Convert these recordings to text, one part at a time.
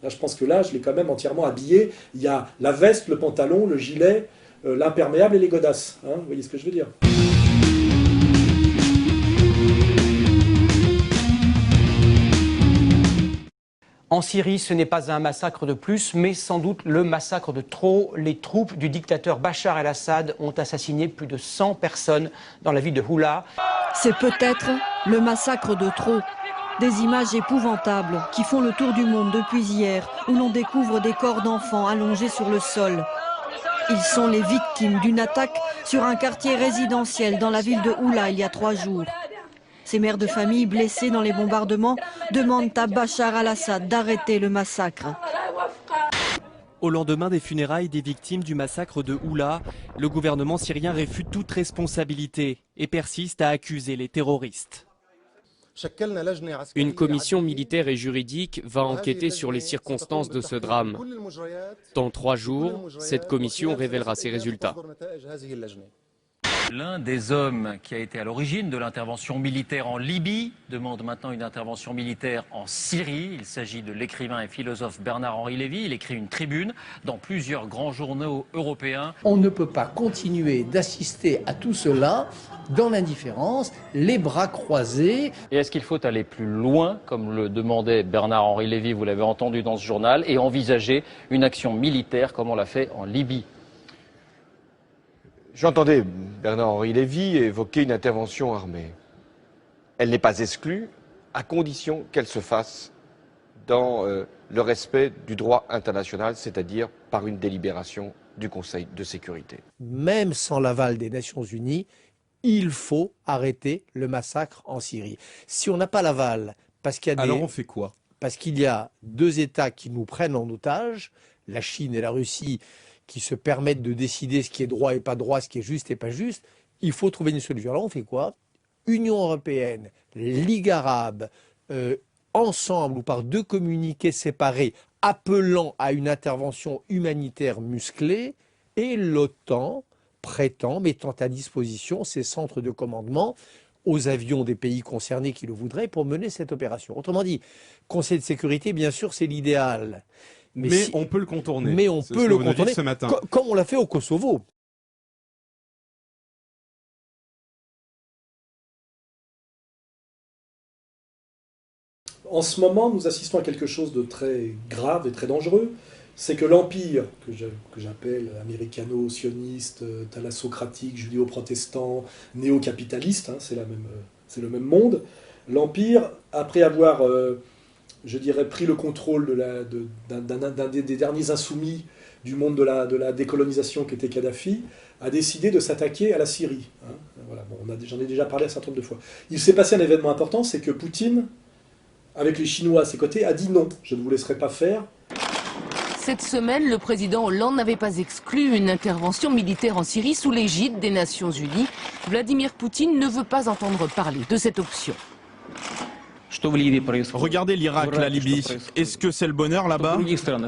Là, je pense que là, je l'ai quand même entièrement habillé. Il y a la veste, le pantalon, le gilet, l'imperméable et les godasses. Hein, vous voyez ce que je veux dire? En Syrie, ce n'est pas un massacre de plus, mais sans doute le massacre de trop. Les troupes du dictateur Bachar el-Assad ont assassiné plus de 100 personnes dans la ville de Houla. C'est peut-être le massacre de trop. Des images épouvantables qui font le tour du monde depuis hier, où l'on découvre des corps d'enfants allongés sur le sol. Ils sont les victimes d'une attaque sur un quartier résidentiel dans la ville de Houla il y a 3 jours. Ces mères de famille blessées dans les bombardements demandent à Bachar al-Assad d'arrêter le massacre. Au lendemain des funérailles des victimes du massacre de Houla, le gouvernement syrien réfute toute responsabilité et persiste à accuser les terroristes. Une commission militaire et juridique va enquêter sur les circonstances de ce drame. Dans 3 jours, cette commission révélera ses résultats. L'un des hommes qui a été à l'origine de l'intervention militaire en Libye demande maintenant une intervention militaire en Syrie. Il s'agit de l'écrivain et philosophe Bernard-Henri Lévy. Il écrit une tribune dans plusieurs grands journaux européens. On ne peut pas continuer d'assister à tout cela dans l'indifférence, les bras croisés. Et est-ce qu'il faut aller plus loin, comme le demandait Bernard-Henri Lévy, vous l'avez entendu dans ce journal, et envisager une action militaire comme on l'a fait en Libye? J'entendais Bernard-Henri Lévy évoquer une intervention armée. Elle n'est pas exclue, à condition qu'elle se fasse dans le respect du droit international, c'est-à-dire par une délibération du Conseil de sécurité. Même sans l'aval des Nations Unies, il faut arrêter le massacre en Syrie. Si on n'a pas l'aval, parce qu'il y a Alors on fait quoi? Parce qu'il y a 2 États qui nous prennent en otage, la Chine et la Russie, qui se permettent de décider ce qui est droit et pas droit, ce qui est juste et pas juste, il faut trouver une solution. Alors on fait quoi? Union européenne, Ligue arabe, ensemble ou par 2 communiqués séparés, appelant à une intervention humanitaire musclée, et l'OTAN prétend, mettant à disposition ses centres de commandement aux avions des pays concernés qui le voudraient pour mener cette opération. Autrement dit, Conseil de sécurité, bien sûr, c'est l'idéal. Mais on peut le contourner. Mais on peut le contourner, ce matin. Comme on l'a fait au Kosovo. En ce moment, nous assistons à quelque chose de très grave et très dangereux. C'est que l'empire, que j'appelle américano-sioniste, thalassocratique, judéo-protestant, néo-capitaliste, hein, c'est le même monde, l'empire, après avoir... je dirais, pris le contrôle d'un des derniers insoumis du monde de la décolonisation qui était Kadhafi, a décidé de s'attaquer à la Syrie. Hein. Voilà, bon, j'en ai déjà parlé un certain nombre de fois. Il s'est passé un événement important, c'est que Poutine, avec les Chinois à ses côtés, a dit non, je ne vous laisserai pas faire. Cette semaine, le président Hollande n'avait pas exclu une intervention militaire en Syrie sous l'égide des Nations Unies. Vladimir Poutine ne veut pas entendre parler de cette option. Regardez l'Irak, la Libye. Est-ce que c'est le bonheur là-bas?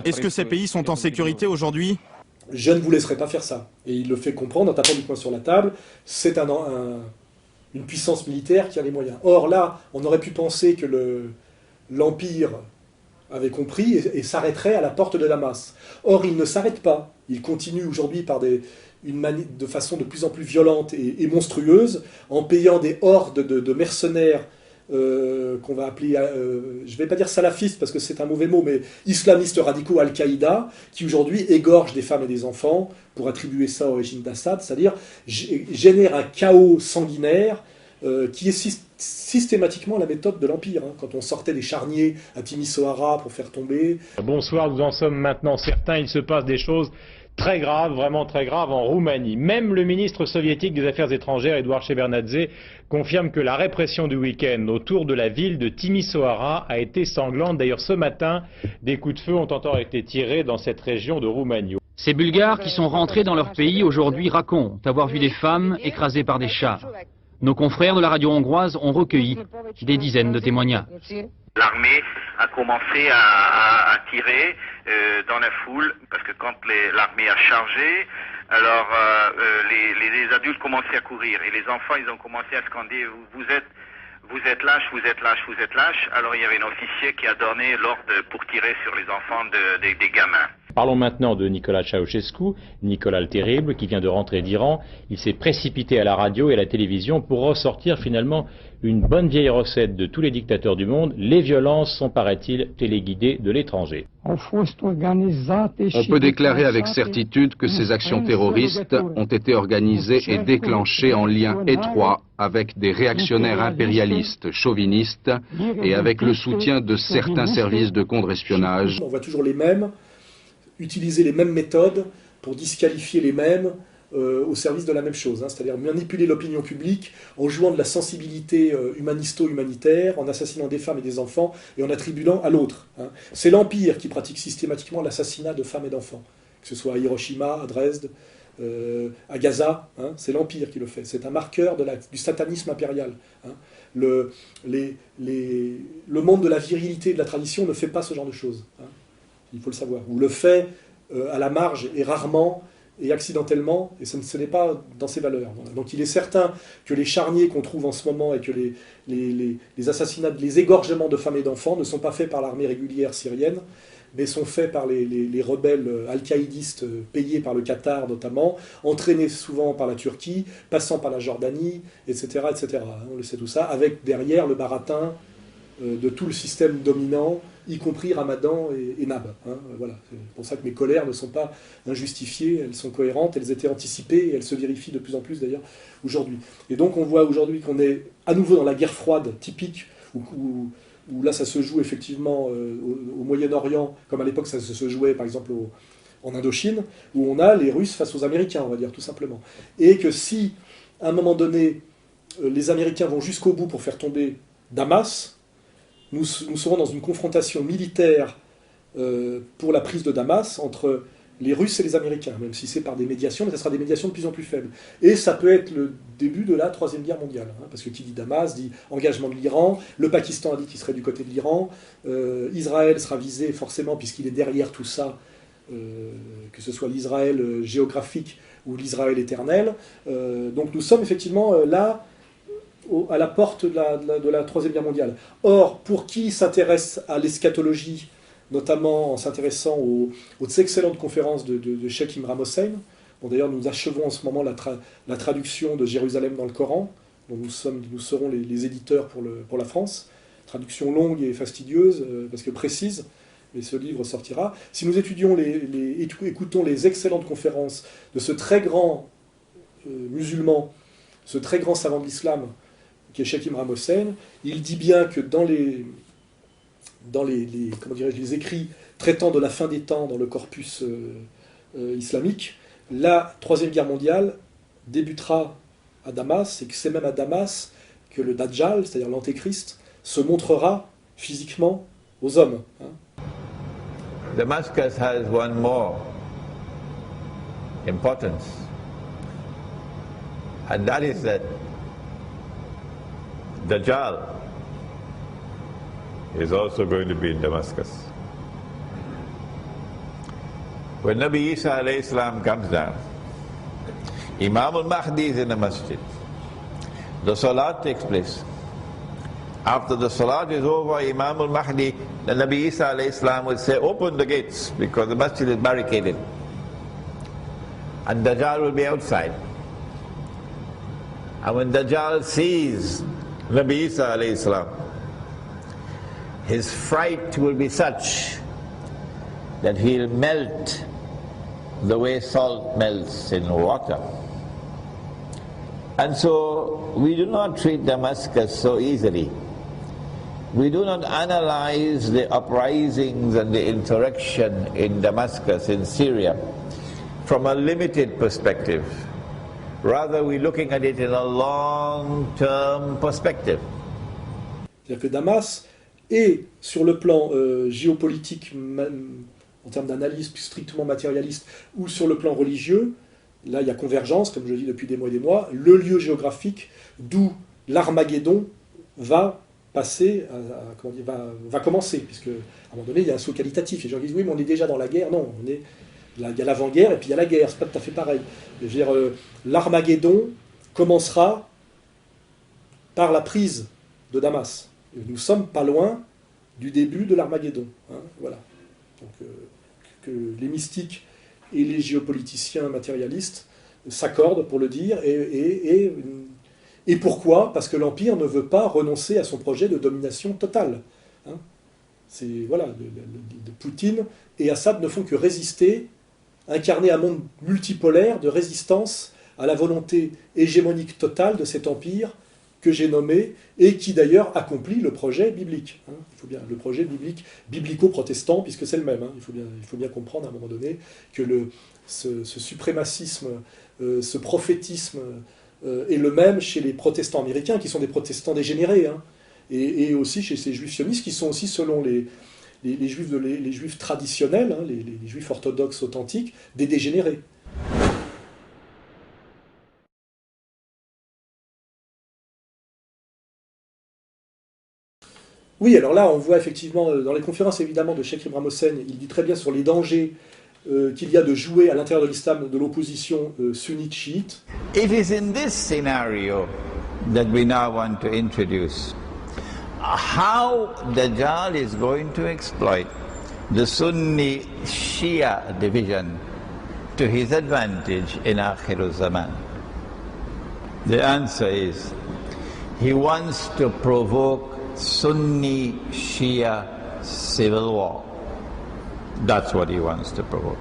Est-ce que ces pays sont en sécurité aujourd'hui? Je ne vous laisserai pas faire ça. Et il le fait comprendre en tapant du poing sur la table. C'est une puissance militaire qui a les moyens. Or là, on aurait pu penser que l'Empire avait compris et s'arrêterait à la porte de Damas. Or, il ne s'arrête pas. Il continue aujourd'hui par de façon de plus en plus violente et monstrueuse, en payant des hordes de mercenaires qu'on va appeler, je ne vais pas dire salafistes parce que c'est un mauvais mot, mais islamistes radicaux Al-Qaïda, qui aujourd'hui égorgent des femmes et des enfants pour attribuer ça au régime d'Assad, c'est-à-dire génère un chaos sanguinaire qui est systématiquement la méthode de l'Empire. Hein. Quand on sortait des charniers à Timisoara pour faire tomber... Bonsoir, nous en sommes maintenant certains, il se passe des choses très grave, vraiment très grave en Roumanie. Même le ministre soviétique des Affaires étrangères, Eduard Shevardnadze, confirme que la répression du week-end autour de la ville de Timisoara a été sanglante. D'ailleurs, ce matin, des coups de feu ont encore été tirés dans cette région de Roumanie. Ces Bulgares qui sont rentrés dans leur pays aujourd'hui racontent avoir vu des femmes écrasées par des chars. Nos confrères de la radio hongroise ont recueilli des dizaines de témoignages. L'armée a commencé à tirer dans la foule, parce que quand l'armée a chargé, alors les adultes commençaient à courir, et les enfants ils ont commencé à scander, vous êtes lâche, vous êtes lâche, vous êtes lâche. Alors il y avait un officier qui a donné l'ordre pour tirer sur les enfants des gamins. Parlons maintenant de Nicolas Ceausescu, Nicolas le Terrible, qui vient de rentrer d'Iran. Il s'est précipité à la radio et à la télévision pour ressortir finalement une bonne vieille recette de tous les dictateurs du monde. Les violences sont, paraît-il, téléguidées de l'étranger. On peut déclarer avec certitude que ces actions terroristes ont été organisées et déclenchées en lien étroit avec des réactionnaires impérialistes, chauvinistes et avec le soutien de certains services de contre-espionnage. On voit toujours les mêmes, utiliser les mêmes méthodes pour disqualifier les mêmes au service de la même chose, hein, c'est-à-dire manipuler l'opinion publique en jouant de la sensibilité humanisto-humanitaire, en assassinant des femmes et des enfants et en attribuant à l'autre. Hein. C'est l'Empire qui pratique systématiquement l'assassinat de femmes et d'enfants, que ce soit à Hiroshima, à Dresde, à Gaza, hein, c'est l'Empire qui le fait. C'est un marqueur du satanisme impérial. Hein. Le monde de la virilité et de la tradition ne fait pas ce genre de choses. Hein. Il faut le savoir. Ou le fait à la marge et rarement et accidentellement, et ce n'est pas dans ses valeurs. Voilà. Donc il est certain que les charniers qu'on trouve en ce moment et que les assassinats, les égorgements de femmes et d'enfants ne sont pas faits par l'armée régulière syrienne, mais sont faits par les rebelles al-qaïdistes payés par le Qatar notamment, entraînés souvent par la Turquie, passant par la Jordanie, etc. etc. On le sait tout ça, avec derrière le baratin de tout le système dominant, y compris Ramadan et Nab. Hein, voilà. C'est pour ça que mes colères ne sont pas injustifiées, elles sont cohérentes, elles étaient anticipées et elles se vérifient de plus en plus d'ailleurs aujourd'hui. Et donc on voit aujourd'hui qu'on est à nouveau dans la guerre froide typique, où là ça se joue effectivement au Moyen-Orient, comme à l'époque ça se jouait par exemple en Indochine, où on a les Russes face aux Américains, on va dire tout simplement. Et que si, à un moment donné, les Américains vont jusqu'au bout pour faire tomber Damas, nous serons dans une confrontation militaire pour la prise de Damas entre les Russes et les Américains, même si c'est par des médiations, mais ça sera des médiations de plus en plus faibles. Et ça peut être le début de la Troisième Guerre mondiale, hein, parce que qui dit Damas dit engagement de l'Iran, le Pakistan a dit qu'il serait du côté de l'Iran, Israël sera visé forcément puisqu'il est derrière tout ça, que ce soit l'Israël géographique ou l'Israël éternel. Donc nous sommes effectivement là, à la porte de la Troisième Guerre mondiale. Or, pour qui s'intéresse à l'eschatologie, notamment en s'intéressant aux excellentes conférences de Cheikh Imran Hossein, bon, d'ailleurs nous achevons en ce moment la traduction de Jérusalem dans le Coran, dont nous serons les éditeurs pour la France, traduction longue et fastidieuse, parce que précise, mais ce livre sortira. Si nous écoutons les excellentes conférences de ce très grand musulman, ce très grand savant de l'islam, qui est Cheikh Imran Hossein, il dit bien que dans les écrits traitant de la fin des temps dans le corpus islamique, la Troisième Guerre mondiale débutera à Damas, et que c'est même à Damas que le Dajjal, c'est-à-dire l'Antéchrist, se montrera physiquement aux hommes. Hein. Damascus has one more importance, and that is that Dajjal is also going to be in Damascus. When Nabi Isa alayhi salam comes down, Imam al-Mahdi is in the masjid. The salat takes place. After the salat is over, Imam al-Mahdi, the Nabi Isa alayhi salam will say, open the gates, because the masjid is barricaded. And Dajjal will be outside. And when Dajjal sees Nabi Isa alayhi salam, his fright will be such that he'll melt the way salt melts in water. And so we do not treat Damascus so easily. We do not analyze the uprisings and the insurrection in Damascus, in Syria, from a limited perspective. Rather, we're looking at it in a long-term perspective. C'est-à-dire que Damas est, sur le plan géopolitique, en termes d'analyse strictement matérialiste, ou sur le plan religieux, là il y a convergence, comme je le dis depuis des mois et des mois, le lieu géographique d'où l'Armageddon va passer, va commencer, puisque à un moment donné il y a un saut qualitatif. Les gens disent oui mais on est déjà dans la guerre, non, il y a l'avant-guerre et puis il y a la guerre, c'est pas tout à fait pareil. Je veux dire, l'Armageddon commencera par la prise de Damas. Et nous sommes pas loin du début de l'Armageddon. Hein, voilà. Donc, que les mystiques et les géopoliticiens matérialistes s'accordent pour le dire. Et pourquoi? Parce que l'Empire ne veut pas renoncer à son projet de domination totale. Hein. Voilà, de Poutine et Assad ne font que résister, incarner un monde multipolaire de résistance à la volonté hégémonique totale de cet empire que j'ai nommé, et qui d'ailleurs accomplit le projet biblique. Hein. Il faut bien, le projet biblique, biblico-protestant, puisque c'est le même. Hein. Il faut bien comprendre à un moment donné que ce suprémacisme, ce prophétisme est le même chez les protestants américains, qui sont des protestants dégénérés, hein, et aussi chez ces juifs sionistes, qui sont aussi, selon les juifs traditionnels, hein, les juifs orthodoxes authentiques, des dégénérés. Oui, alors là, on voit effectivement, dans les conférences évidemment de Cheikh Ibrahim Hossein, il dit très bien sur les dangers qu'il y a de jouer à l'intérieur de l'islam de l'opposition sunnite-chiite. It is in this scenario that we now want to introduce how Dajjal is going to exploit the Sunni Shia division to his advantage in Akhir Zaman. The answer is, he wants to provoke Sunni Shia civil war. That's what he wants to provoke.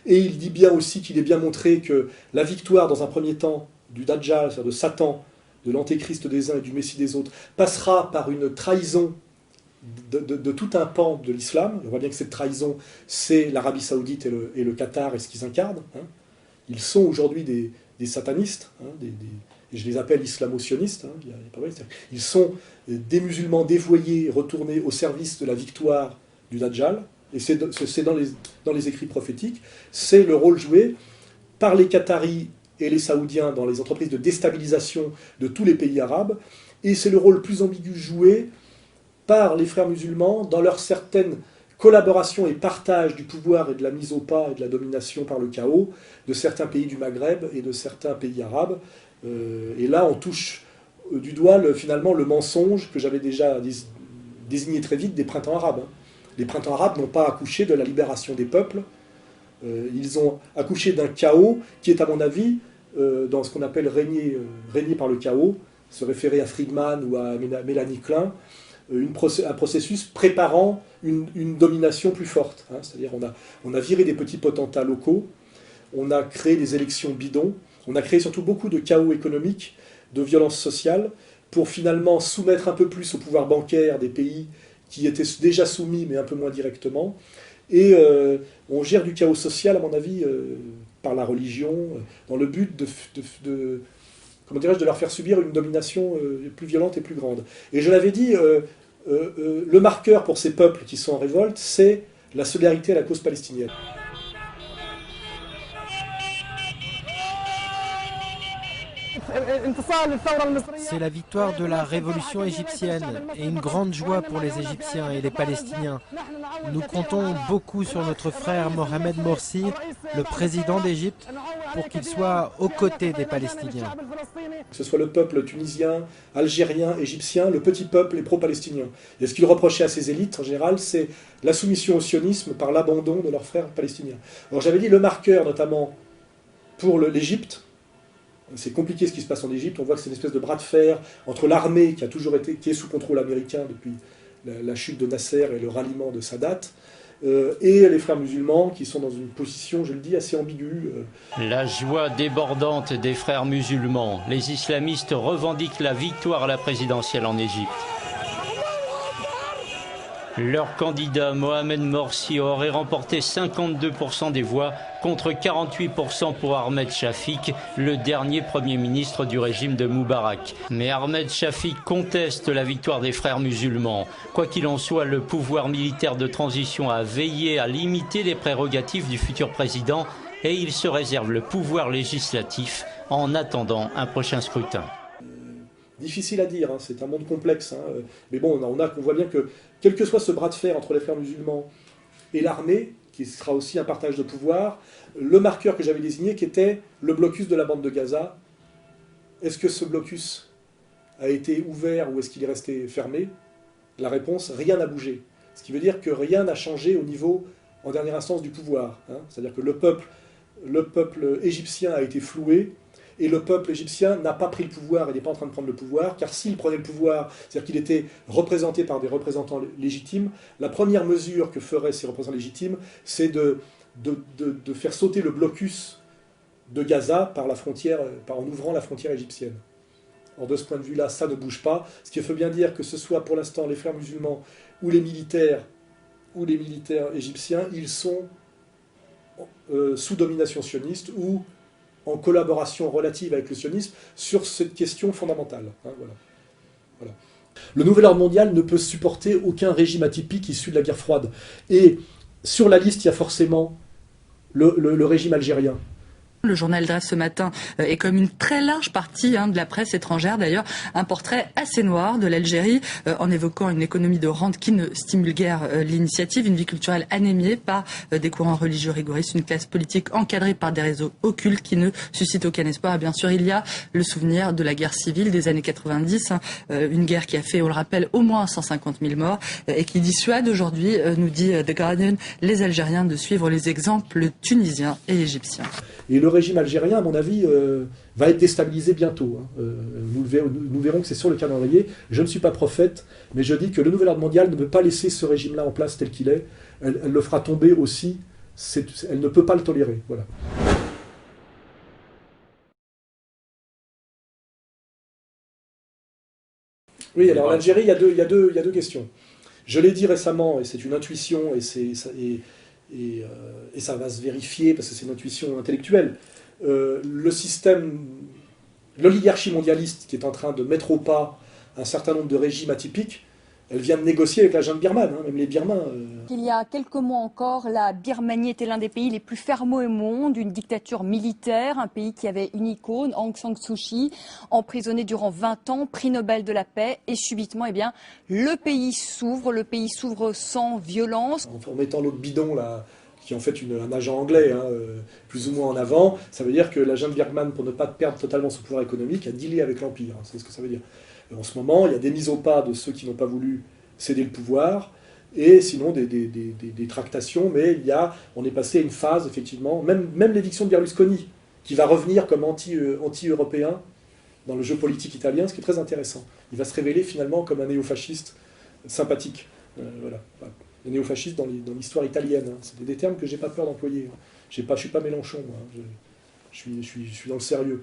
Et il dit bien aussi qu'il est bien montré que la victoire, dans un premier temps, du Dajjal, c'est-à-dire de Satan, de l'antéchrist des uns et du Messie des autres, passera par une trahison de tout un pan de l'islam. On voit bien que cette trahison, c'est l'Arabie Saoudite et le Qatar et ce qu'ils incarnent. Hein. Ils sont aujourd'hui des satanistes, hein, et je les appelle islamo-sionistes. Hein, ils sont des musulmans dévoyés, retournés au service de la victoire du Dajjal. Et c'est dans les écrits prophétiques. C'est le rôle joué par les Qataris et les Saoudiens dans les entreprises de déstabilisation de tous les pays arabes. Et c'est le rôle plus ambigu joué par les frères musulmans dans leur certaine collaboration et partage du pouvoir et de la mise au pas et de la domination par le chaos de certains pays du Maghreb et de certains pays arabes. Et là, on touche du doigt finalement le mensonge que j'avais déjà désigné très vite des printemps arabes. Les printemps arabes n'ont pas accouché de la libération des peuples, ils ont accouché d'un chaos qui est, à mon avis, dans ce qu'on appelle régner par le chaos, se référer à Friedman ou à Mélanie Klein, un processus préparant une domination plus forte. Hein. C'est-à-dire on a viré des petits potentats locaux, on a créé des élections bidons, on a créé surtout beaucoup de chaos économique, de violence sociale, pour finalement soumettre un peu plus au pouvoir bancaire des pays qui étaient déjà soumis, mais un peu moins directement. Et on gère du chaos social, à mon avis, par la religion, dans le but de leur faire subir une domination plus violente et plus grande. Et je l'avais dit, le marqueur pour ces peuples qui sont en révolte, c'est la solidarité à la cause palestinienne. C'est la victoire de la révolution égyptienne et une grande joie pour les Égyptiens et les Palestiniens. Nous comptons beaucoup sur notre frère Mohamed Morsi, le président d'Égypte, pour qu'il soit aux côtés des Palestiniens. Que ce soit le peuple tunisien, algérien, égyptien, le petit peuple est pro-palestinien. Et ce qu'il reprochait à ces élites, en général, c'est la soumission au sionisme par l'abandon de leurs frères palestiniens. Alors j'avais dit le marqueur, notamment pour l'Égypte. C'est compliqué ce qui se passe en Égypte. On voit que c'est une espèce de bras de fer entre l'armée qui est sous contrôle américain depuis la chute de Nasser et le ralliement de Sadat, et les frères musulmans qui sont dans une position, je le dis, assez ambiguë. La joie débordante des frères musulmans. Les islamistes revendiquent la victoire à la présidentielle en Égypte. Leur candidat Mohamed Morsi aurait remporté 52% des voix contre 48% pour Ahmed Shafik, le dernier Premier ministre du régime de Moubarak. Mais Ahmed Shafik conteste la victoire des frères musulmans. Quoi qu'il en soit, le pouvoir militaire de transition a veillé à limiter les prérogatives du futur président et il se réserve le pouvoir législatif en attendant un prochain scrutin. Difficile à dire, hein, c'est un monde complexe. Hein, mais bon, on voit bien que, quel que soit ce bras de fer entre les frères musulmans et l'armée, qui sera aussi un partage de pouvoir, le marqueur que j'avais désigné, qui était le blocus de la bande de Gaza, est-ce que ce blocus a été ouvert ou est-ce qu'il est resté fermé? La réponse, rien n'a bougé. Ce qui veut dire que rien n'a changé au niveau, en dernière instance, du pouvoir. Hein. C'est-à-dire que le peuple égyptien a été floué, et le peuple égyptien n'a pas pris le pouvoir, il n'est pas en train de prendre le pouvoir, car s'il prenait le pouvoir, c'est-à-dire qu'il était représenté par des représentants légitimes, la première mesure que feraient ces représentants légitimes, c'est de faire sauter le blocus de Gaza par la frontière, en ouvrant la frontière égyptienne. Or, de ce point de vue-là, ça ne bouge pas, ce qui veut bien dire que ce soit pour l'instant les frères musulmans ou les militaires égyptiens, ils sont sous domination sioniste ou en collaboration relative avec le sionisme sur cette question fondamentale. Hein, voilà. Le nouvel ordre mondial ne peut supporter aucun régime atypique issu de la guerre froide. Et sur la liste, il y a forcément le régime algérien. Le journal dresse ce matin, et comme une très large partie de la presse étrangère d'ailleurs, un portrait assez noir de l'Algérie, en évoquant une économie de rente qui ne stimule guère l'initiative, une vie culturelle anémiée par des courants religieux rigoristes, une classe politique encadrée par des réseaux occultes qui ne suscitent aucun espoir. Et bien sûr, il y a le souvenir de la guerre civile des années 90, une guerre qui a fait, on le rappelle, au moins 150 000 morts, et qui dissuade aujourd'hui, nous dit The Guardian, les Algériens de suivre les exemples tunisiens et égyptiens. Et le régime algérien, à mon avis, va être déstabilisé bientôt. Hein. Nous verrons que c'est sur le calendrier. Je ne suis pas prophète, mais je dis que le nouvel ordre mondial ne peut pas laisser ce régime-là en place tel qu'il est. Elle le fera tomber aussi. Elle ne peut pas le tolérer. Voilà. Oui, alors en Algérie, il y a deux questions. Je l'ai dit récemment, et c'est une intuition, et ça va se vérifier parce que c'est une intuition intellectuelle. L'oligarchie mondialiste qui est en train de mettre au pas un certain nombre de régimes atypiques, elle vient de négocier avec la junte birmane, hein, même les Birmans. Il y a quelques mois encore, la Birmanie était l'un des pays les plus fermés au monde, une dictature militaire, un pays qui avait une icône, Aung San Suu Kyi, emprisonnée durant 20 ans, prix Nobel de la paix, et subitement, eh bien, le pays s'ouvre sans violence. En mettant l'autre bidon là, qui est en fait un agent anglais, hein, plus ou moins en avant, ça veut dire que la junte birmane, pour ne pas perdre totalement son pouvoir économique, a dealé avec l'Empire, hein, c'est ce que ça veut dire. En ce moment, il y a des mises au pas de ceux qui n'ont pas voulu céder le pouvoir, et sinon des tractations, mais on est passé à une phase, effectivement, même l'éviction de Berlusconi, qui va revenir comme anti-européen dans le jeu politique italien, ce qui est très intéressant. Il va se révéler finalement comme un néofasciste sympathique. Voilà. Les néofascistes dans l'histoire italienne, hein. C'est des termes que j'ai pas peur d'employer. Hein. Je suis pas Mélenchon, moi, hein. Je suis dans le sérieux.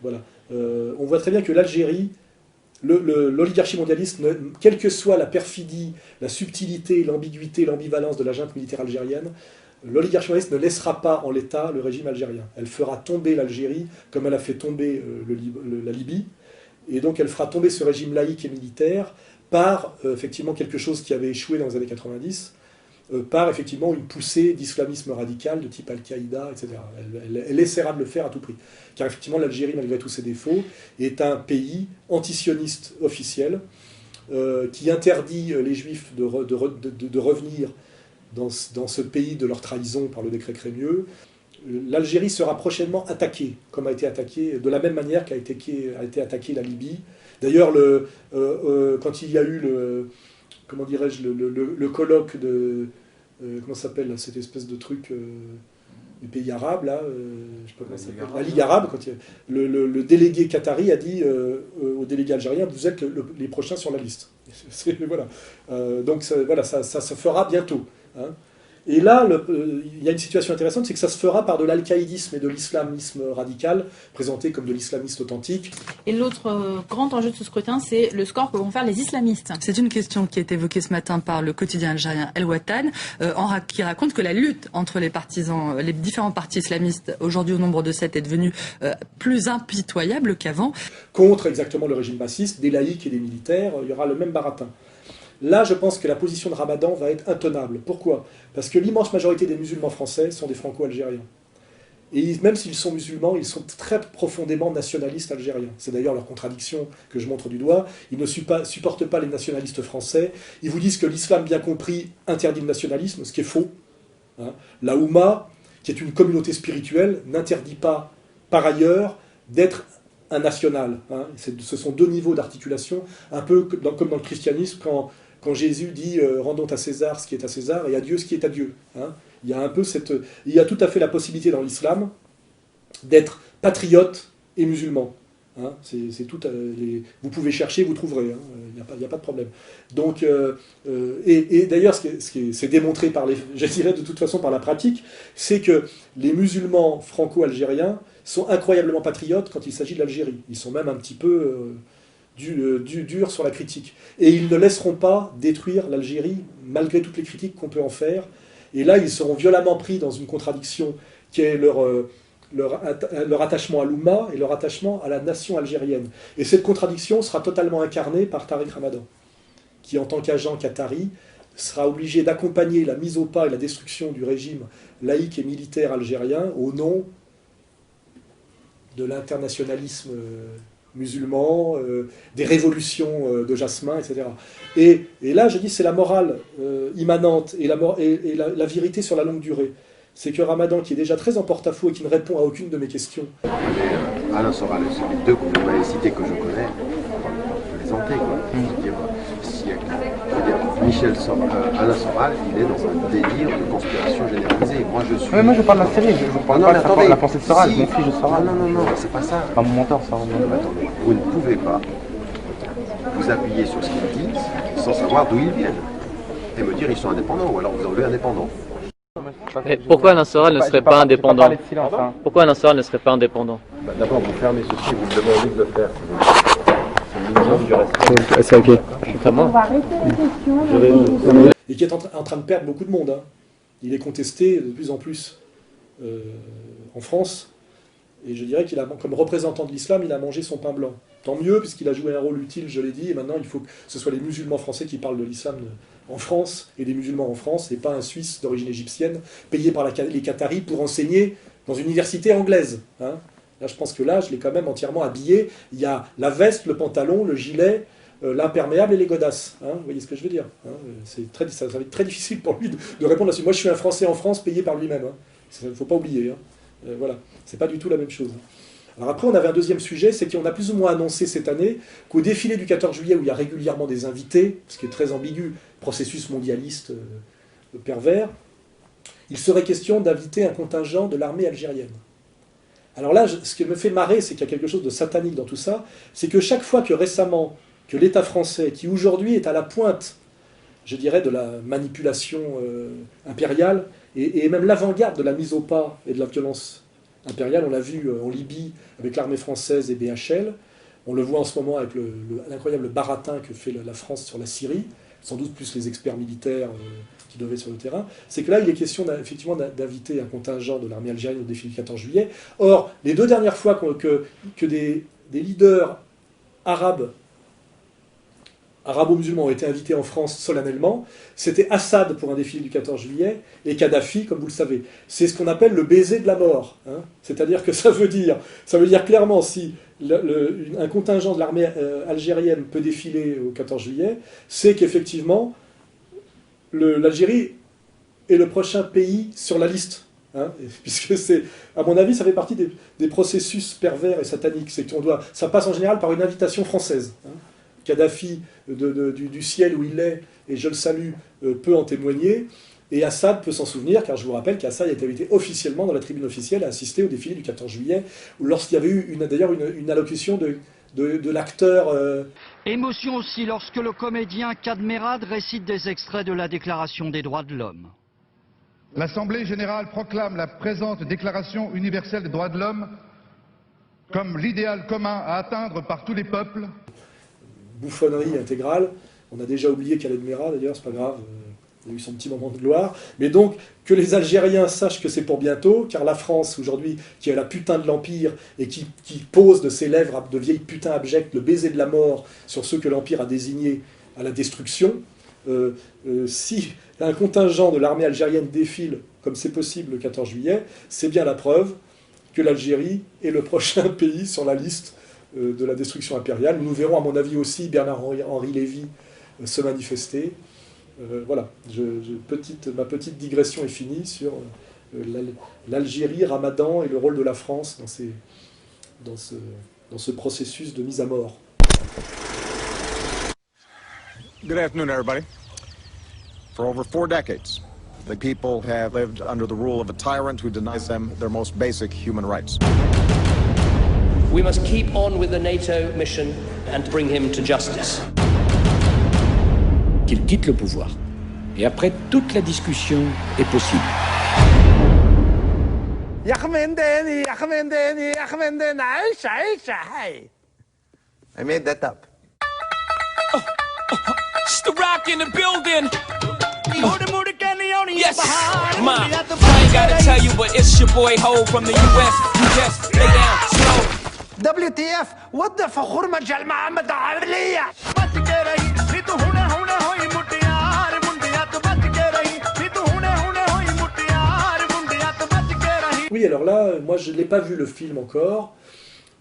Voilà. On voit très bien que l'Algérie, l'oligarchie mondialiste, quelle que soit la perfidie, la subtilité, l'ambiguïté, l'ambivalence de la junte militaire algérienne, l'oligarchie mondialiste ne laissera pas en l'état le régime algérien. Elle fera tomber l'Algérie comme elle a fait tomber la Libye, et donc elle fera tomber ce régime laïque et militaire par effectivement quelque chose qui avait échoué dans les années 90, par effectivement une poussée d'islamisme radical de type Al-Qaïda, etc. Elle essaiera de le faire à tout prix. Car effectivement l'Algérie, malgré tous ses défauts, est un pays antisioniste officiel qui interdit les Juifs de revenir dans ce pays de leur trahison par le décret Crémieux. L'Algérie sera prochainement attaquée, comme a été attaquée, de la même manière qu'a été attaquée la Libye. D'ailleurs, quand il y a eu le colloque de... comment ça s'appelle, cette espèce de truc des pays arabes, là, je sais pas comment ça s'appelle, la Ligue arabe, quand le délégué qatari a dit au délégué algérien, vous êtes les prochains sur la liste. Voilà. Donc voilà, ça se fera bientôt. Hein. Et là, il y a une situation intéressante, c'est que ça se fera par de l'alcaïdisme et de l'islamisme radical, présenté comme de l'islamisme authentique. Et l'autre grand enjeu de ce scrutin, c'est le score que vont faire les islamistes. C'est une question qui est évoquée ce matin par le quotidien algérien El Watan, qui raconte que la lutte entre les différents partis islamistes, aujourd'hui au nombre de 7, est devenue plus impitoyable qu'avant. Contre exactement le régime bassiste, des laïcs et des militaires, il y aura le même baratin. Là, je pense que la position de Ramadan va être intenable. Pourquoi? Parce que l'immense majorité des musulmans français sont des franco-algériens. Et même s'ils sont musulmans, ils sont très profondément nationalistes algériens. C'est d'ailleurs leur contradiction que je montre du doigt. Ils ne supportent pas les nationalistes français. Ils vous disent que l'islam, bien compris, interdit le nationalisme, ce qui est faux. Hein. La Oumma, qui est une communauté spirituelle, n'interdit pas, par ailleurs, d'être un national. Hein. Ce sont deux niveaux d'articulation, un peu comme dans le christianisme, quand Jésus dit « rendons à César ce qui est à César et à Dieu ce qui est à Dieu hein ». Il y a un peu il y a tout à fait la possibilité dans l'islam d'être patriote et musulman. Hein. C'est tout, vous pouvez chercher, vous trouverez, hein. Il n'y a pas de problème. Donc, et d'ailleurs, c'est démontré par je dirais de toute façon par la pratique, c'est que les musulmans franco-algériens sont incroyablement patriotes quand il s'agit de l'Algérie. Ils sont même un petit peu durs sur la critique. Et ils ne laisseront pas détruire l'Algérie, malgré toutes les critiques qu'on peut en faire. Et là, ils seront violemment pris dans une contradiction qui est leur attachement à l'Oumma et leur attachement à la nation algérienne. Et cette contradiction sera totalement incarnée par Tariq Ramadan, qui, en tant qu'agent qatari, sera obligé d'accompagner la mise au pas et la destruction du régime laïque et militaire algérien au nom de l'internationalisme musulman, des révolutions de Jasmin, etc. Et là, je dis, c'est la morale immanente et la vérité sur la longue durée. C'est que Ramadan, qui est déjà très en porte-à-faux et qui ne répond à aucune de mes questions. Alain Soral, c'est les deux que vous m'avez cités que je connais, on peut plaisanter, quoi. Alain Soral, il est dans un délire de conspiration généralisée. Moi, je suis... Mais moi, je parle de la série, je parle pas de la pensée de Soral, mon fils de Soral. Non, c'est pas ça. Pas mon mentor, Soral. Attendez, vous ne pouvez pas vous appuyer sur ce qu'ils disent sans savoir d'où ils viennent. Et me dire ils sont indépendants, ou alors vous enlevez indépendants. Mais pourquoi Alain Soral ne serait pas indépendant? Pourquoi Alain Soral ne serait pas indépendant? D'abord, vous fermez ceci, vous me demandez de le faire. C'est ok. On va arrêter les questions. Et qui est en train de perdre beaucoup de monde. Hein. Il est contesté de plus en plus en France. Et je dirais qu'il a, comme représentant de l'islam, il a mangé son pain blanc. Tant mieux, puisqu'il a joué un rôle utile, je l'ai dit. Et maintenant, il faut que ce soit les musulmans français qui parlent de l'islam en France, et des musulmans en France, et pas un Suisse d'origine égyptienne, payé par les Qataris pour enseigner dans une université anglaise. Hein. Là, je pense que là, je l'ai quand même entièrement habillé. Il y a la veste, le pantalon, le gilet, l'imperméable et les godasses. Hein. Vous voyez ce que je veux dire hein. Ça va être très difficile pour lui de répondre là-dessus. Moi, je suis un Français en France, payé par lui-même. Il ne faut pas oublier. Hein. Voilà, c'est pas du tout la même chose. Alors après, on avait un deuxième sujet, c'est qu'on a plus ou moins annoncé cette année qu'au défilé du 14 juillet, où il y a régulièrement des invités, ce qui est très ambigu, processus mondialiste pervers, il serait question d'inviter un contingent de l'armée algérienne. Alors là, ce qui me fait marrer, c'est qu'il y a quelque chose de satanique dans tout ça, c'est que chaque fois que récemment, que l'État français, qui aujourd'hui est à la pointe, je dirais, de la manipulation impériale, et même l'avant-garde de la mise au pas et de la violence impériale, on l'a vu en Libye avec l'armée française et BHL, on le voit en ce moment avec l'incroyable baratin que fait la France sur la Syrie, sans doute plus les experts militaires qui devaient être sur le terrain, c'est que là, il est question effectivement d'inviter un contingent de l'armée algérienne au défilé du 14 juillet. Or, les deux dernières fois que des leaders arabo-musulmans ont été invités en France solennellement, c'était Assad pour un défilé du 14 juillet et Kadhafi, comme vous le savez. C'est ce qu'on appelle le baiser de la mort. Hein. C'est-à-dire que ça veut dire clairement, si un contingent de l'armée algérienne peut défiler au 14 juillet, c'est qu'effectivement, l'Algérie est le prochain pays sur la liste. Hein, puisque c'est, à mon avis, ça fait partie des processus pervers et sataniques. C'est ça passe en général par une invitation française. Hein. Kadhafi, du ciel où il est, et je le salue, peut en témoigner, et Assad peut s'en souvenir, car je vous rappelle qu'Assad a été invité officiellement dans la tribune officielle à assister au défilé du 14 juillet, lorsqu'il y avait eu d'ailleurs une allocution de l'acteur... Émotion aussi lorsque le comédien Kadmerad récite des extraits de la Déclaration des droits de l'homme. L'Assemblée générale proclame la présente Déclaration universelle des droits de l'homme comme l'idéal commun à atteindre par tous les peuples. Bouffonnerie intégrale. On a déjà oublié Khaled Merah, d'ailleurs, c'est pas grave, il a eu son petit moment de gloire. Mais donc, que les Algériens sachent que c'est pour bientôt, car la France, aujourd'hui, qui est la putain de l'Empire, et qui pose de ses lèvres de vieilles putains abjectes le baiser de la mort sur ceux que l'Empire a désignés à la destruction, si un contingent de l'armée algérienne défile, comme c'est possible le 14 juillet, c'est bien la preuve que l'Algérie est le prochain pays sur la liste de la destruction impériale. Nous verrons, à mon avis, aussi Bernard-Henri Lévy se manifester. Voilà, ma petite digression est finie sur l'Algérie, Ramadan et le rôle de la France dans dans ce processus de mise à mort. Good afternoon, everybody. For over 4 decades, the people have lived under the rule of a tyrant who denies them their most basic human rights. We must keep on with the NATO mission and bring him to justice. Qu'il quitte le pouvoir. Et après, toute la discussion est possible. I made that up. It's the Rock in the building. Yes, Ma. I ain't gotta tell you, but it's your boy Ho from the US. You just lay down slow. WTF? What the فخور مجال محمد عملية. Oui, alors là, moi je ne l'ai pas vu le film encore.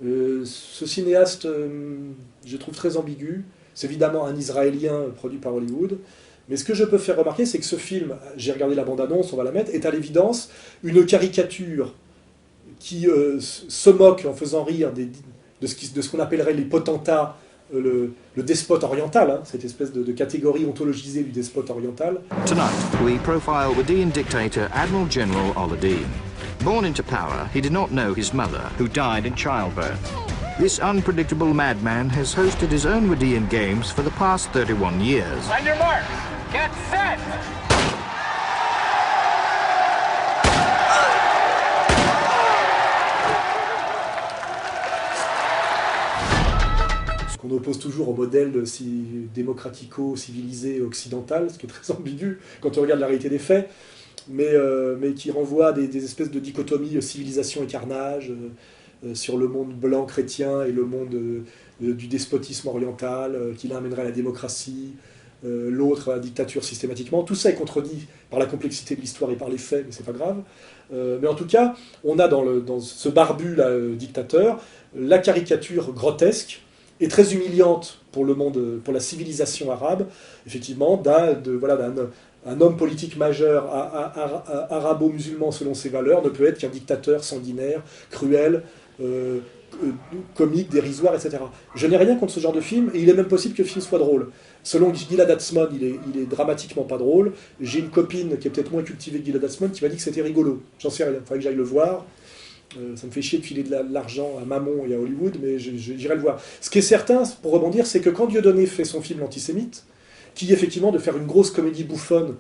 Ce cinéaste, je trouve très ambigu. C'est évidemment un Israélien produit par Hollywood. Mais ce que je peux faire remarquer, c'est que ce film, j'ai regardé la bande-annonce, on va la mettre, est à l'évidence une caricature qui se moque en faisant rire de ce qu'on appellerait les potentats, le despote oriental, hein, cette espèce de catégorie ontologisée du despote oriental. Tonight, we profile Wadian dictator Admiral General Al-Adin. Born into power, he did not know his mother, who died in childbirth. This unpredictable madman has hosted his own Wadian games for the past 31 years. On your mark, get set! Ce qu'on oppose toujours au modèle démocratico-civilisé occidental, ce qui est très ambigu quand on regarde la réalité des faits, mais qui renvoie à des espèces de dichotomies civilisation et carnage, sur le monde blanc chrétien et le monde du despotisme oriental, qui l'un amènerait à la démocratie, l'autre à la dictature systématiquement. Tout ça est contredit par la complexité de l'histoire et par les faits, mais c'est pas grave. Mais en tout cas, on a dans ce barbu là, dictateur, la caricature grotesque et très humiliante pour le monde, pour la civilisation arabe, effectivement, un homme politique majeur arabo-musulman selon ses valeurs ne peut être qu'un dictateur sanguinaire, cruel, comique, dérisoire, etc. Je n'ai rien contre ce genre de film, et il est même possible que le film soit drôle. Selon Gilad Atzmon, il est dramatiquement pas drôle. J'ai une copine qui est peut-être moins cultivée que Gilad Atzmon qui m'a dit que c'était rigolo. J'en sais rien, il faudrait que j'aille le voir. Ça me fait chier de filer de l'argent à Mammon et à Hollywood, mais j'irai le voir. Ce qui est certain, pour rebondir, c'est que quand Dieudonné fait son film L'Antisémite, qui est effectivement de faire une grosse comédie bouffonne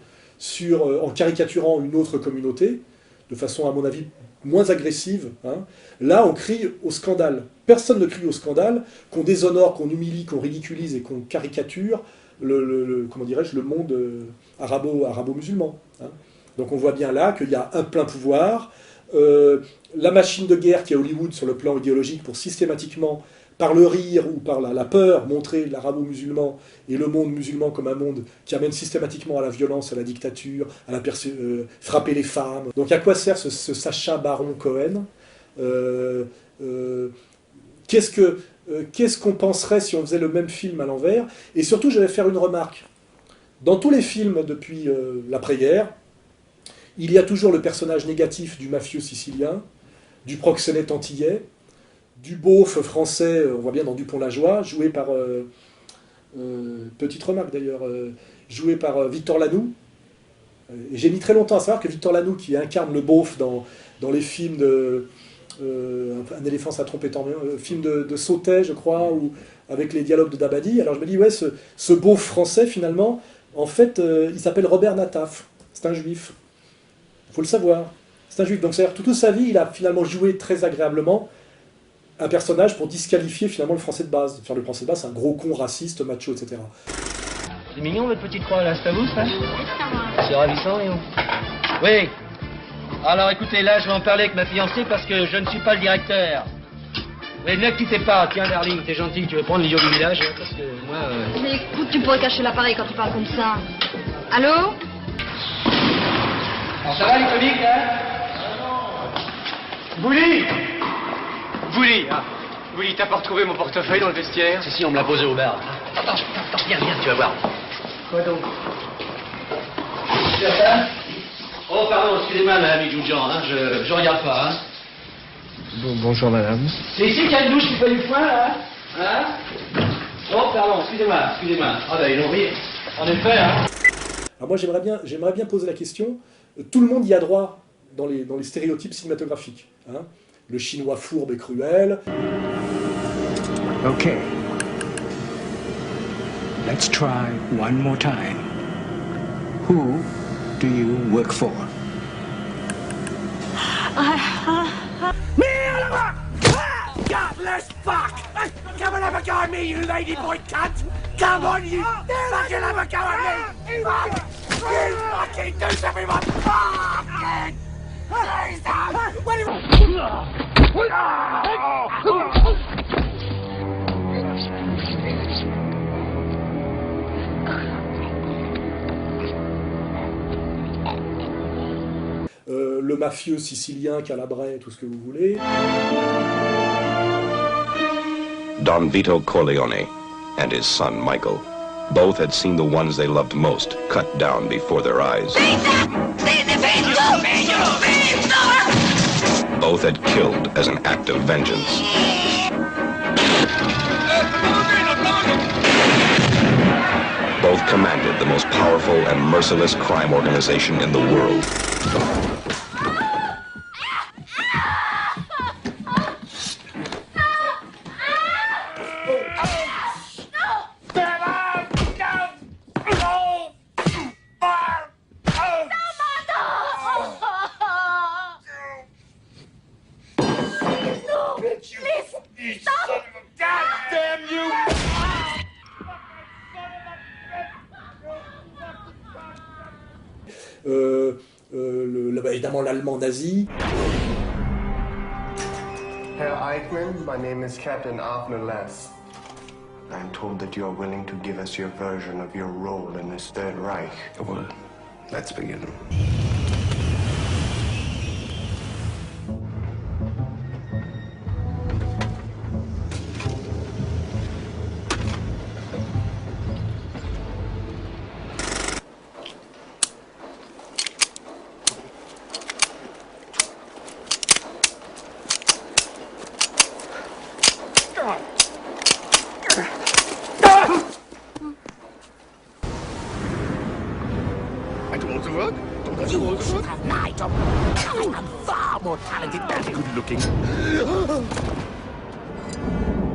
en caricaturant une autre communauté, de façon à mon avis moins agressive, hein, là on crie au scandale. Personne ne crie au scandale, qu'on déshonore, qu'on humilie, qu'on ridiculise et qu'on caricature comment dirais-je, le monde arabo-musulman. Hein. Donc on voit bien là qu'il y a un plein pouvoir, la machine de guerre qui est Hollywood sur le plan idéologique pour systématiquement, par le rire ou par la peur, montrer l'arabo-musulman et le monde musulman comme un monde qui amène systématiquement à la violence, à la dictature, à frapper les femmes. Donc à quoi sert ce Sacha Baron Cohen? Qu'est-ce qu'on penserait si on faisait le même film à l'envers? Et surtout, je vais faire une remarque. Dans tous les films depuis l'après-guerre, il y a toujours le personnage négatif du mafieux sicilien, du proxénète antillais, du beauf français, on voit bien dans Dupont-la-Joie, joué par, petite remarque d'ailleurs, joué par Victor Lanoux. Et j'ai mis très longtemps à savoir que Victor Lanoux, qui incarne le beauf dans les films de... un éléphant ça trompette en film de Sautet, je crois, ou avec les dialogues de Dabadi. Alors je me dis, ouais, ce beauf français, finalement, en fait, il s'appelle Robert Nataf. C'est un juif. Il faut le savoir. C'est un juif. Donc, c'est-à-dire, toute sa vie, il a finalement joué très agréablement un personnage pour disqualifier finalement le français de base. Faire le français de base, c'est un gros con raciste, macho, etc. C'est mignon votre petite croix là, c'est à vous ça? C'est ravissant, Léon. Oui. Alors écoutez, là je vais en parler avec ma fiancée parce que je ne suis pas le directeur. Oui, ne quittez pas. Tiens, darling, t'es gentil, tu veux prendre l'idiot du village? Parce que moi... Mais écoute, tu pourrais cacher l'appareil quand tu parles comme ça. Allô? Alors ça va les comiques, hein? Bouli! Bouli, ah. Bouli, t'as pas retrouvé mon portefeuille dans le vestiaire? Si, on me l'a posé au bar. Attends, viens, tu vas voir. Quoi donc? Oh, pardon, excusez-moi, madame Idjoudjan, hein, je regarde pas, hein. Bonjour madame. C'est ici qu'il y a une douche qui fait du foin là? Hein? Oh pardon, excusez-moi. Ah ben ils l'ont mis. En effet, hein. Alors moi j'aimerais bien poser la question, tout le monde y a droit dans les stéréotypes cinématographiques. Hein? Le chinois fourbe et cruel. Okay. Let's try one more time. Who do you work for? Jobless fuck! Come and have a go at me, you ladyboy cunt! Come on, you fucking have a go at me! Fuck! You fucking do something, my fucking! Le mafieux sicilien, calabrais, tout ce que vous voulez. Don Vito Corleone and his son Michael. Both had seen the ones they loved most cut down before their eyes. Both had killed as an act of vengeance. Both commanded the most powerful and merciless crime organization in the world. Évidemment l'allemand nazi. Herr Eichmann, my name is Captain Abner Less. I'm told that you are willing to give us your version of your role in this Third Reich. Well, let's begin. You should have lied to me. I am far more talented than good looking.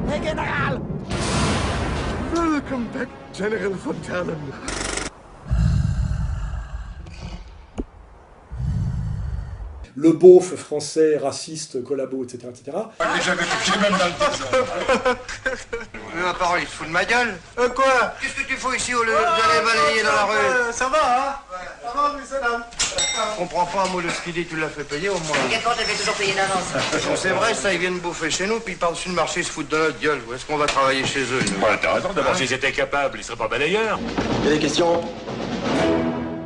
Hey, General! Welcome back, General von Ternen. Le beauf français, raciste, collabo, etc. etc. Déjà que tu même dans le désordre. Mais ma parole, il se fout de ma gueule. Quoi? Qu'est-ce que tu fais ici au lieu d'aller balayer dans la rue? Ça va, hein? Ça va, monsieur dame? Je comprends pas un mot de ce qu'il dit, tu l'as fait payer au moins. Quand t'as fait toujours payer d'avance. Bon, c'est vrai, ça, ils viennent bouffer chez nous, puis par-dessus le marché, ils se foutent de notre gueule. Où est-ce qu'on va travailler chez eux, nous? Ouais, t'as raison, d'abord, s'ils étaient capables, ils seraient pas balayeurs. Il y a des questions?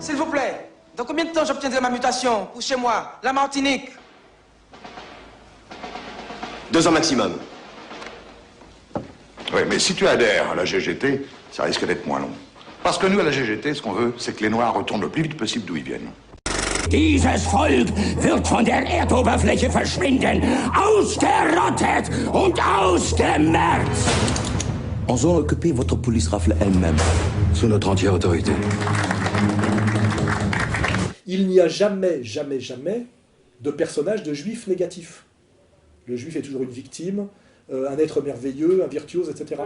S'il vous plaît, dans combien de temps j'obtiendrai ma mutation? Ou chez moi, la Martinique? 2 ans maximum. Oui, mais si tu adhères à la GGT, ça risque d'être moins long. Parce que nous, à la GGT, ce qu'on veut, c'est que les Noirs retournent le plus vite possible d'où ils viennent. Dieses Volk wird von der Erdoberfläche verschwinden, ausgerottet und ausgemerzt. En zone occupée, votre police rafle elle-même, sous notre entière autorité. Il n'y a jamais, jamais, jamais de personnage de juif négatif. Le juif est toujours une victime, un être merveilleux, un virtuose, etc.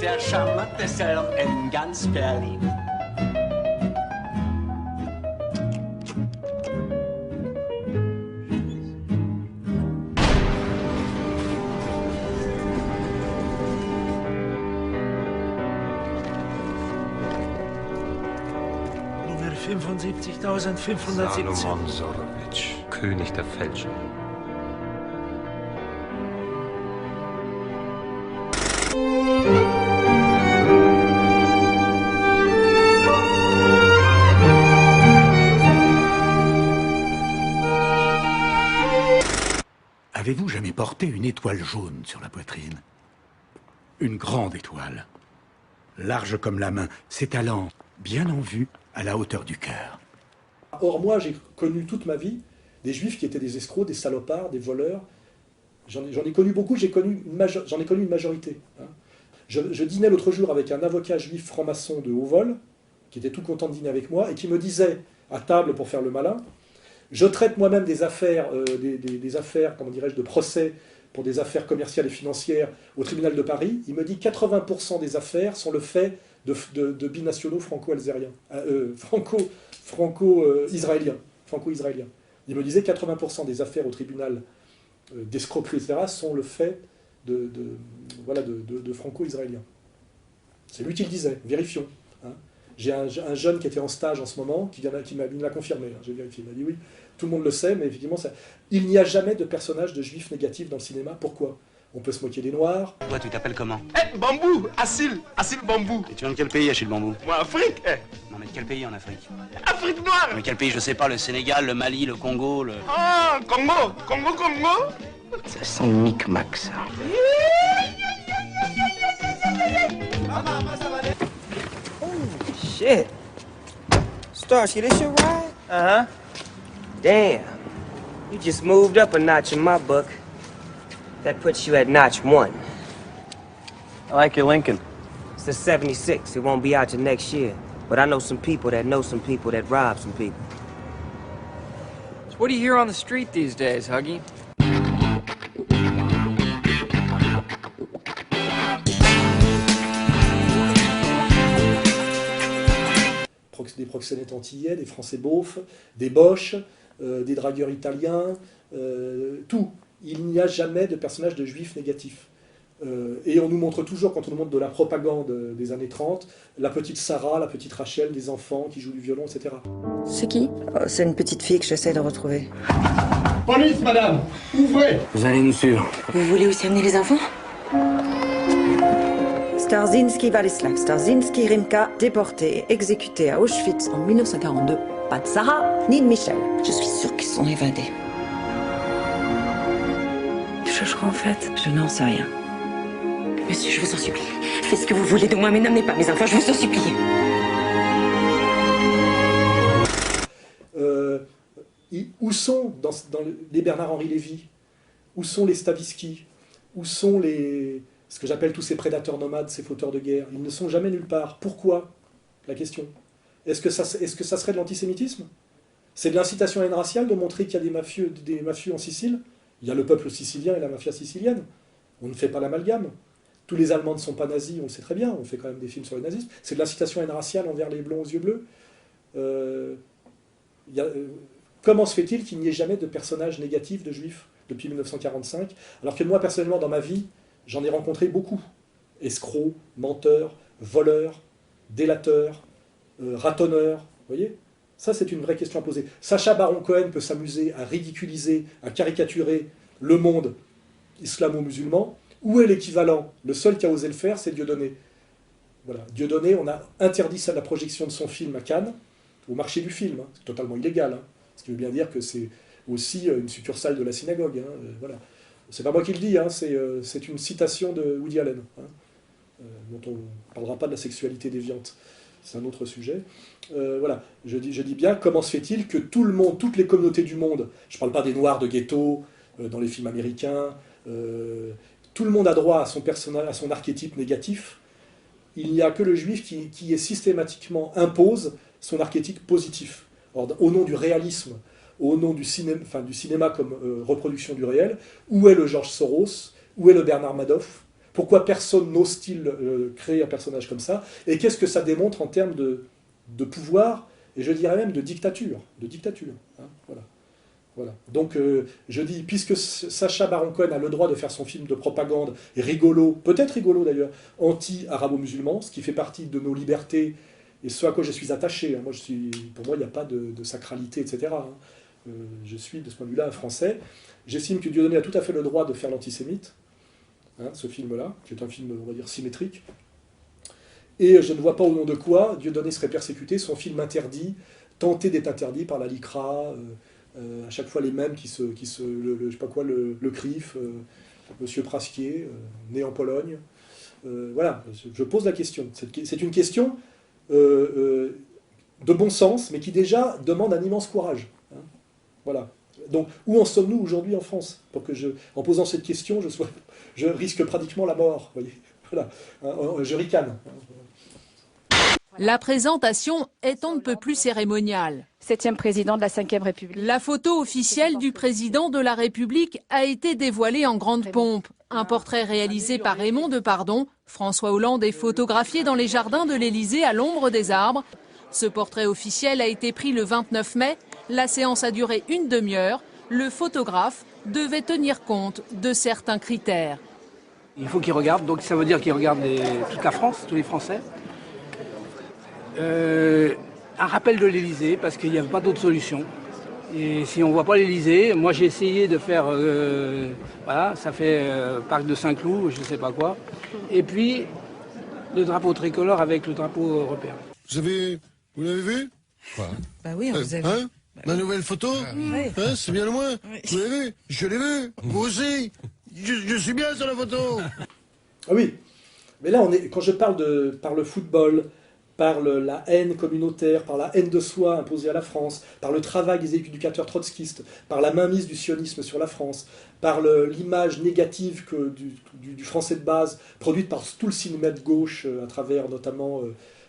Der charmanteste Herr in ganz Berlin. Nummer 75.517. Salomon Sorowitsch, König der Fälscher. Avez-vous jamais porté une étoile jaune sur la poitrine? Une grande étoile, large comme la main, ses talents bien en vue, à la hauteur du cœur. Or, moi, j'ai connu toute ma vie des juifs qui étaient des escrocs, des salopards, des voleurs. J'en ai connu beaucoup, j'en ai connu une majorité. Hein. Je dînais l'autre jour avec un avocat juif franc-maçon de haut vol, qui était tout content de dîner avec moi, et qui me disait, à table pour faire le malin, je traite moi-même des affaires, des affaires, comment dirais-je, de procès pour des affaires commerciales et financières au tribunal de Paris. Il me dit 80% des affaires sont le fait de binationaux franco-algériens, franco-israéliens. Il me disait 80% des affaires au tribunal d'escroquerie, etc., sont le fait de franco-israéliens. C'est lui qui le disait, vérifions. Hein. J'ai un jeune qui était en stage en ce moment, qui me l'a confirmé, hein, j'ai vérifié, il m'a dit oui, tout le monde le sait, mais effectivement, il n'y a jamais de personnage de juif négatif dans le cinéma. Pourquoi? On peut se moquer des Noirs. Toi, tu t'appelles comment? Bambou, Assil Bambou. Et tu viens de quel pays, Achille Bambou? Moi, Afrique. Non, mais de quel pays en Afrique? Afrique noire. Mais quel pays, je sais pas, le Sénégal, le Mali, le Congo, le... Ah, Congo. Ça sent le micmac, ça. Shit. Starsky, this your ride? Uh-huh. Damn. You just moved up a notch in my book. That puts you at notch 1. I like your Lincoln. It's the 76. It won't be out till next year. But I know some people that rob some people. So what do you hear on the street these days, Huggy? Des proxénètes antillais, des Français beaufs, des Boches, des dragueurs italiens, tout. Il n'y a jamais de personnage de juif négatif. Et on nous montre toujours, quand on nous montre de la propagande des années 30, la petite Sarah, la petite Rachel, des enfants qui jouent du violon, etc. C'est qui? C'est une petite fille que j'essaie de retrouver. Police, madame! Ouvrez! Vous allez nous suivre. Vous voulez aussi amener les enfants? Starzinski Władysław Starzinski Rimka, déporté et exécuté à Auschwitz en 1942. Pas de Sarah, ni de Michel. Je suis sûre qu'ils sont évadés. Je crois en fait, je n'en sais rien. Monsieur, je vous en supplie. Faites ce que vous voulez de moi, mais n'amenez pas mes enfants, je vous en supplie. Où sont, dans les Bernard-Henri Lévy, où sont les Stavisky, où sont ce que j'appelle tous ces prédateurs nomades, ces fauteurs de guerre? Ils ne sont jamais nulle part. Pourquoi? La question. Est-ce que ça serait de l'antisémitisme? C'est de l'incitation à une raciale de montrer qu'il y a des mafieux en Sicile? Il y a le peuple sicilien et la mafia sicilienne. On ne fait pas l'amalgame. Tous les Allemands ne sont pas nazis, on le sait très bien, on fait quand même des films sur le nazisme. C'est de l'incitation à une raciale envers les blonds aux yeux bleus. Comment se fait-il qu'il n'y ait jamais de personnage négatif de juifs depuis 1945, alors que moi, personnellement, dans ma vie, j'en ai rencontré beaucoup. Escrocs, menteurs, voleurs, délateurs, ratonneurs, vous voyez? Ça, c'est une vraie question à poser. Sacha Baron Cohen peut s'amuser à ridiculiser, à caricaturer le monde islamo-musulman. Où est l'équivalent? Le seul qui a osé le faire, c'est Dieudonné. Voilà. Dieudonné, on a interdit la projection de son film à Cannes, au marché du film. Hein. C'est totalement illégal. Hein. Ce qui veut bien dire que c'est aussi une succursale de la synagogue. Hein. Voilà. C'est pas moi qui le dis, hein. C'est une citation de Woody Allen, hein. Dont on ne parlera pas de la sexualité déviante. C'est un autre sujet. Voilà, je dis bien, comment se fait-il que tout le monde, toutes les communautés du monde, je ne parle pas des Noirs de ghetto, dans les films américains, tout le monde a droit à son personnage, à son archétype négatif. Il n'y a que le juif qui est systématiquement impose son archétype positif. Or, au nom du réalisme, au nom du cinéma comme reproduction du réel, où est le George Soros? Où est le Bernard Madoff? Pourquoi personne n'ose-t-il créer un personnage comme ça? Et qu'est-ce que ça démontre en termes de pouvoir, et je dirais même de dictature. Hein, voilà. Donc je dis, puisque Sacha Baron Cohen a le droit de faire son film de propagande rigolo, peut-être rigolo d'ailleurs, anti-arabo-musulman, ce qui fait partie de nos libertés, et ce à quoi je suis attaché. Hein. Pour moi, il n'y a pas de sacralité, etc. Hein. Je suis, de ce point de vue-là, un Français. J'estime que Dieudonné a tout à fait le droit de faire l'antisémite, hein, ce film-là, qui est un film, on va dire, symétrique. Et je ne vois pas au nom de quoi Dieudonné serait persécuté, son film interdit, tenté d'être interdit par la LICRA, à chaque fois les mêmes je sais pas quoi, le CRIF, Monsieur Prasquier, né en Pologne. Voilà, je pose la question. C'est une question de bon sens, mais qui déjà demande un immense courage. Hein. Voilà. Donc, où en sommes-nous aujourd'hui en France? Pour que en posant cette question, je risque pratiquement la mort. Voyez. Voilà. Je ricane. La présentation est on ne peut plus cérémoniale. 7e président de la 5e République. La photo officielle du président de la République a été dévoilée en grande pompe. Un portrait réalisé par Raymond Depardon. François Hollande est photographié dans les jardins de l'Élysée à l'ombre des arbres. Ce portrait officiel a été pris le 29 mai. La séance a duré une demi-heure. Le photographe devait tenir compte de certains critères. Il faut qu'il regarde, donc ça veut dire qu'il regarde toute la France, tous les Français. Un rappel de l'Élysée, parce qu'il n'y avait pas d'autre solution. Et si on ne voit pas l'Élysée, moi j'ai essayé de faire, voilà, ça fait Parc de Saint-Cloud, je ne sais pas quoi. Et puis, le drapeau tricolore avec le drapeau européen. Vous l'avez vu? Bah oui, on vous a vu. Hein? Ma nouvelle photo? Oui. Hein, c'est bien le moins. Oui. Vous l'avez vu? Je l'ai vu. Vous aussi. Je suis bien sur la photo. Ah oui, mais là, quand je parle par le football, par la haine communautaire, par la haine de soi imposée à la France, par le travail des éducateurs trotskistes, par la mainmise du sionisme sur la France, par l'image négative du français de base, produite par tout le cinéma de gauche, à travers notamment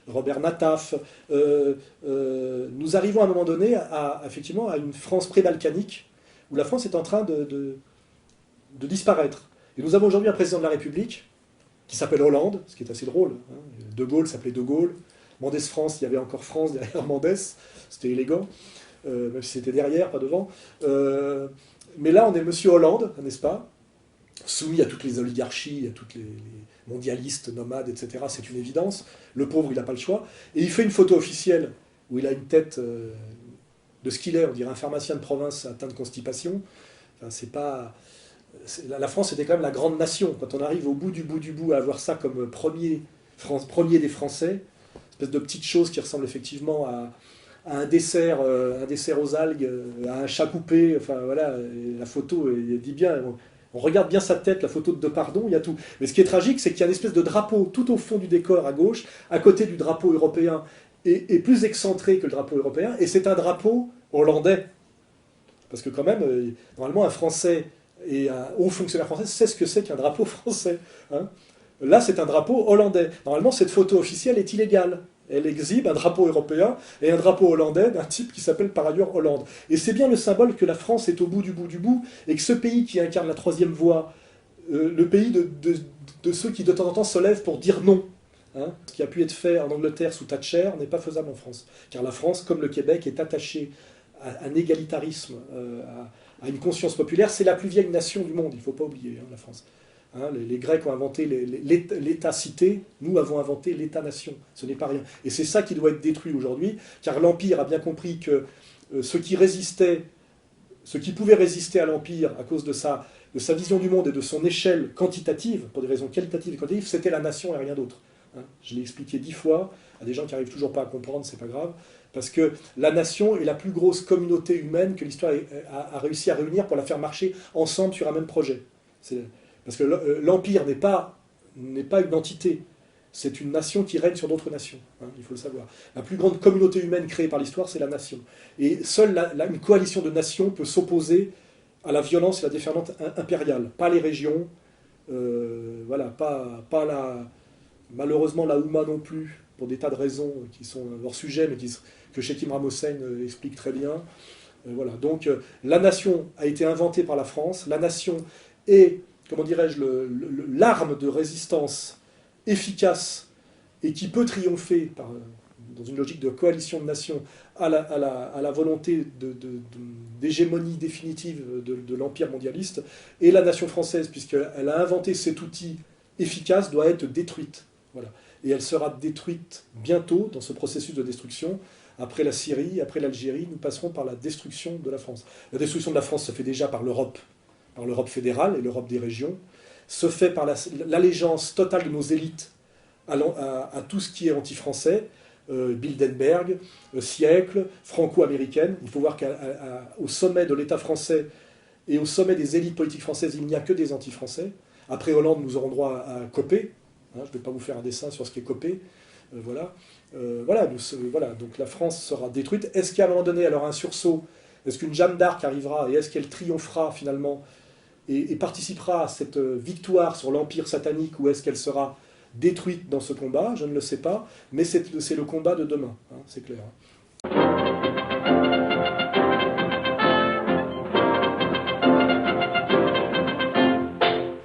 Robert Nataf, nous arrivons à un moment donné effectivement à une France pré-balkanique, où la France est en train de disparaître. Et nous avons aujourd'hui un président de la République qui s'appelle Hollande, ce qui est assez drôle. Hein. De Gaulle s'appelait De Gaulle. Mendès France, il y avait encore France derrière Mendès. C'était élégant, même si c'était derrière, pas devant. Mais là, on est Monsieur Hollande, n'est-ce pas? Soumis à toutes les oligarchies, à toutes les mondialistes, nomades, etc. C'est une évidence. Le pauvre, il n'a pas le choix. Et il fait une photo officielle où il a une tête de ce qu'il est, on dirait un pharmacien de province atteint de constipation. Enfin, c'est pas... La France était quand même la grande nation. Quand on arrive au bout du bout à avoir ça comme premier des Français, espèce de petite chose qui ressemble effectivement à un dessert aux algues, à un chat coupé, enfin voilà, la photo elle dit bien, on regarde bien sa tête, la photo de Depardon, il y a tout. Mais ce qui est tragique, c'est qu'il y a une espèce de drapeau tout au fond du décor à gauche, à côté du drapeau européen, et plus excentré que le drapeau européen, et c'est un drapeau hollandais. Parce que quand même, normalement, un Français et un haut fonctionnaire français sait ce que c'est qu'un drapeau français. Hein. Là, c'est un drapeau hollandais. Normalement, cette photo officielle est illégale. Elle exhibe un drapeau européen et un drapeau hollandais d'un type qui s'appelle par ailleurs Hollande. Et c'est bien le symbole que la France est au bout du bout, et que ce pays qui incarne la troisième voie, le pays de ceux qui de temps en temps se lèvent pour dire non. Hein. Ce qui a pu être fait en Angleterre sous Thatcher n'est pas faisable en France. Car la France, comme le Québec, est attachée à un égalitarisme, à une conscience populaire. C'est la plus vieille nation du monde, il ne faut pas oublier, hein, la France. Hein, les Grecs ont inventé l'État-cité, nous avons inventé l'État-nation, ce n'est pas rien. Et c'est ça qui doit être détruit aujourd'hui, car l'Empire a bien compris que ce qui pouvait résister à l'Empire à cause de sa vision du monde et de son échelle quantitative, pour des raisons qualitatives et quantitatives, c'était la nation et rien d'autre. Hein, je l'ai expliqué 10 fois, à des gens qui n'arrivent toujours pas à comprendre, c'est pas grave, parce que la nation est la plus grosse communauté humaine que l'histoire a réussi à réunir pour la faire marcher ensemble sur un même projet. Parce que l'Empire n'est pas une entité, c'est une nation qui règne sur d'autres nations, hein, il faut le savoir. La plus grande communauté humaine créée par l'histoire, c'est la nation. Et seule une coalition de nations peut s'opposer à la violence et la déferlante impériale. Pas les régions, voilà, pas malheureusement la Houma non plus, pour des tas de raisons qui sont hors sujet, mais que Shekim Ramosein explique très bien. Voilà. Donc la nation a été inventée par la France, la nation est, comment dirais-je, l'arme de résistance efficace et qui peut triompher dans une logique de coalition de nations à la volonté d'hégémonie définitive de l'empire mondialiste. Et la nation française, puisqu'elle a inventé cet outil efficace, doit être détruite. Voilà. Et elle sera détruite bientôt dans ce processus de destruction. Après la Syrie, après l'Algérie, nous passerons par la destruction de la France. La destruction de la France se fait déjà par l'Europe fédérale et l'Europe des régions, se fait par l'allégeance totale de nos élites à tout ce qui est anti-français, Bilderberg, siècle, franco-américaine. Il faut voir qu'au sommet de l'État français et au sommet des élites politiques françaises, il n'y a que des anti-français. Après Hollande, nous aurons droit à Copé. Hein, je ne vais pas vous faire un dessin sur ce qu'est Copé. Voilà. Donc la France sera détruite. Est-ce qu'à un moment donné, alors un sursaut, est-ce qu'une Jeanne d'Arc arrivera et est-ce qu'elle triomphera finalement et participera à cette victoire sur l'Empire satanique ou est-ce qu'elle sera détruite dans ce combat? Je ne le sais pas, mais c'est le combat de demain, hein, c'est clair.